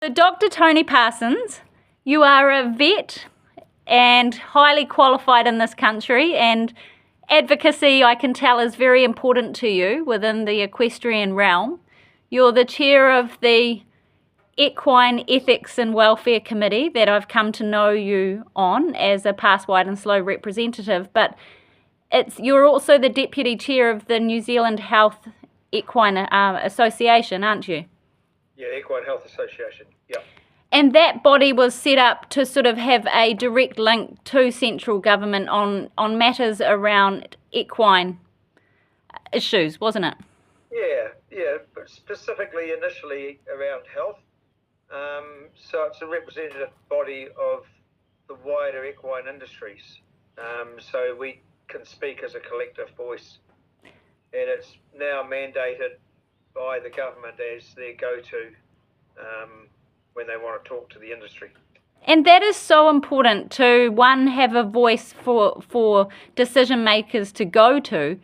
So Dr. Tony Parsons, you are a vet and highly qualified in this country, and advocacy, I can tell, is very important to you within the equestrian realm. You're the chair of the Equine Ethics and Welfare Committee that I've come to know you on as a pass wide and slow representative, but you're also the deputy chair of the New Zealand Health Equine Association, aren't you? Yeah, Equine Health Association, yeah. And that body was set up to sort of have a direct link to central government on matters around equine issues, wasn't it? Yeah, but specifically initially around health. So it's a representative body of the wider equine industries. So we can speak as a collective voice. And it's now mandated by the government as their go-to when they want to talk to the industry. And that is so important to, one, have a voice for decision makers to go to,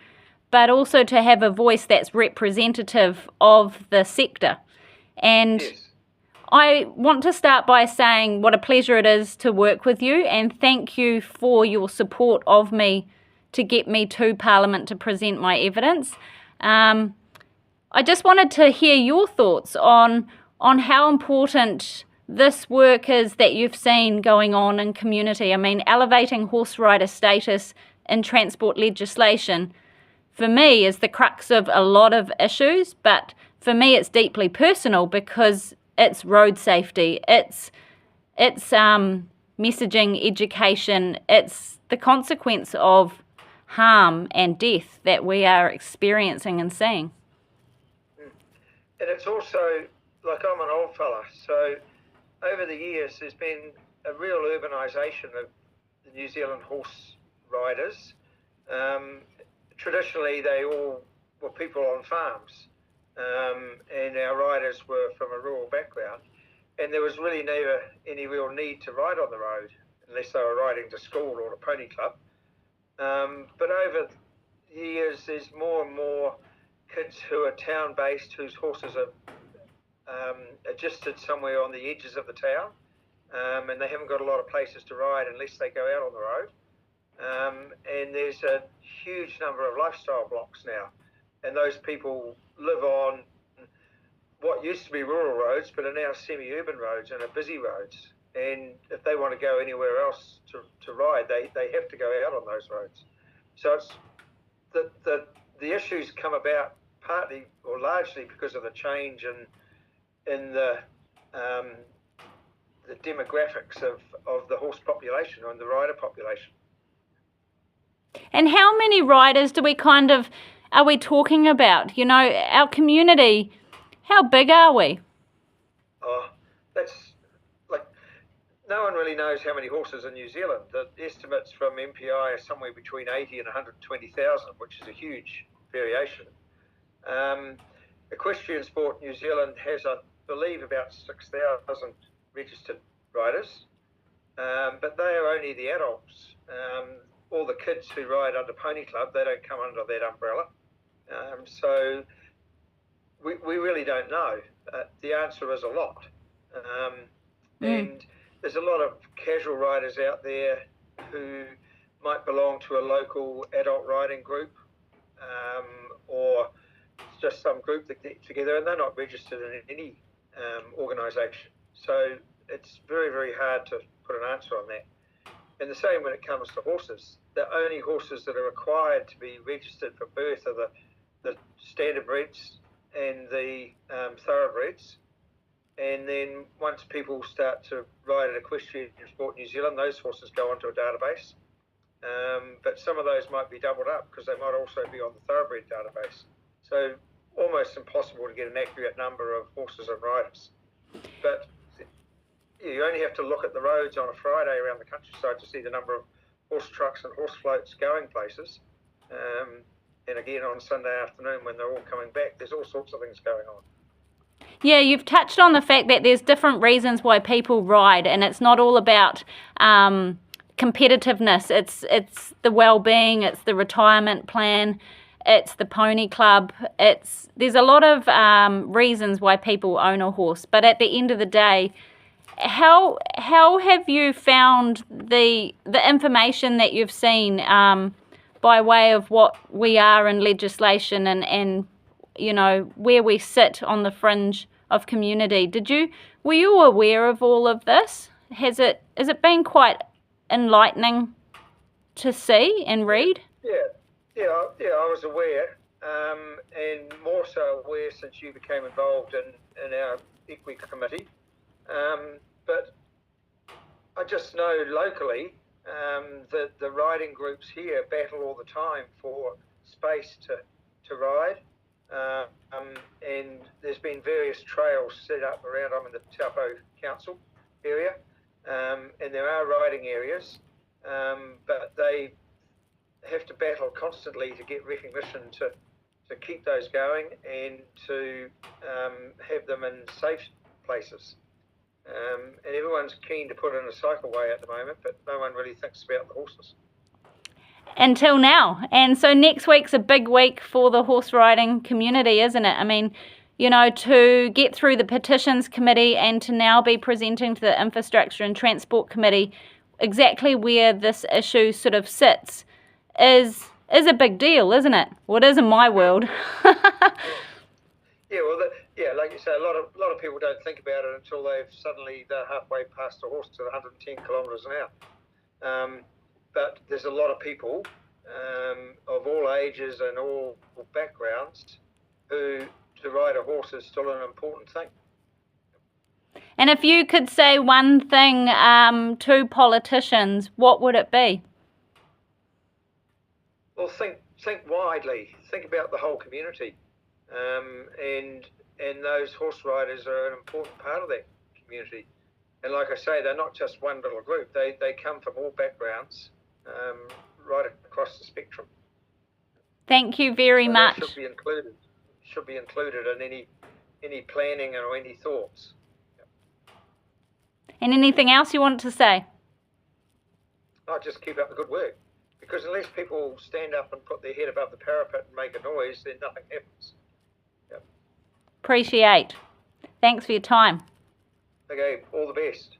but also to have a voice that's representative of the sector. And yes. I want to start by saying what a pleasure it is to work with you, and thank you for your support of me to get me to Parliament to present my evidence. I just wanted to hear your thoughts on how important this work is that you've seen going on in community. I mean, elevating horse rider status in transport legislation, for me, is the crux of a lot of issues, but for me it's deeply personal because it's road safety, it's messaging, education, it's the consequence of harm and death that we are experiencing and seeing. And it's also, like, I'm an old fella, so over the years there's been a real urbanisation of the New Zealand horse riders. Traditionally they all were people on farms, and our riders were from a rural background, and there was really never any real need to ride on the road unless they were riding to school or to pony club. But over the years there's more and more kids who are town-based, whose horses are adjusted somewhere on the edges of the town, and they haven't got a lot of places to ride unless they go out on the road. And there's a huge number of lifestyle blocks now, and those people live on what used to be rural roads but are now semi-urban roads and are busy roads, and if they want to go anywhere else to ride, they have to go out on those roads. So it's the issues come about partly or largely because of the change in the demographics of the horse population and the rider population. And how many riders are we talking about? You know, our community, how big are we? Oh, that's like, no one really knows how many horses in New Zealand. The estimates from MPI are somewhere between 80 and 120,000, which is a huge variation. Equestrian Sport New Zealand has, I believe, about 6,000 registered riders, but they are only the adults. All the kids who ride under Pony Club, they don't come under that umbrella. So we really don't know. The answer is a lot. And there's a lot of casual riders out there who might belong to a local adult riding group, or just some group that get together, and they're not registered in any organisation. So it's very, very hard to put an answer on that. And the same when it comes to horses. The only horses that are required to be registered for birth are the standard breeds and the thoroughbreds. And then once people start to ride at Equestrian Sport New Zealand, those horses go onto a database. But some of those might be doubled up because they might also be on the thoroughbred database. So almost impossible to get an accurate number of horses and riders. But you only have to look at the roads on a Friday around the countryside to see the number of horse trucks and horse floats going places. And again on Sunday afternoon when they're all coming back, there's all sorts of things going on. Yeah, you've touched on the fact that there's different reasons why people ride, and it's not all about competitiveness. It's the well-being, it's the retirement plan, it's the pony club. There's a lot of reasons why people own a horse, but at the end of the day, how have you found the information that you've seen by way of what we are in legislation and you know where we sit on the fringe of community? Were you aware of all of this? Has it been quite enlightening to see and read? Yeah, I was aware, and more so aware since you became involved in our Equine committee. But I just know locally that the riding groups here battle all the time for space to ride. And there's been various trails set up around. I'm in the Taupo Council area, and there are riding areas, but they have to battle constantly to get recognition to keep those going and to have them in safe places. And everyone's keen to put in a cycleway at the moment, but no one really thinks about the horses. Until now. And so next week's a big week for the horse riding community, isn't it? I mean, you know, to get through the petitions committee and to now be presenting to the infrastructure and transport committee exactly where this issue sort of sits is a big deal, isn't it? Well, it is in my world. Yeah, like you say, a lot of people don't think about it until they're halfway past a horse to 110 kilometres an hour. But there's a lot of people of all ages and all backgrounds who to ride a horse is still an important thing. And if you could say one thing to politicians, what would it be? Well, think widely. Think about the whole community, and those horse riders are an important part of that community. And like I say, they're not just one little group. They come from all backgrounds, right across the spectrum. Thank you very much. Should be included in any planning or any thoughts. And anything else you want to say? I'll just keep up the good work. Because unless people stand up and put their head above the parapet and make a noise, then nothing happens. Yep. Appreciate. Thanks for your time. Okay, all the best.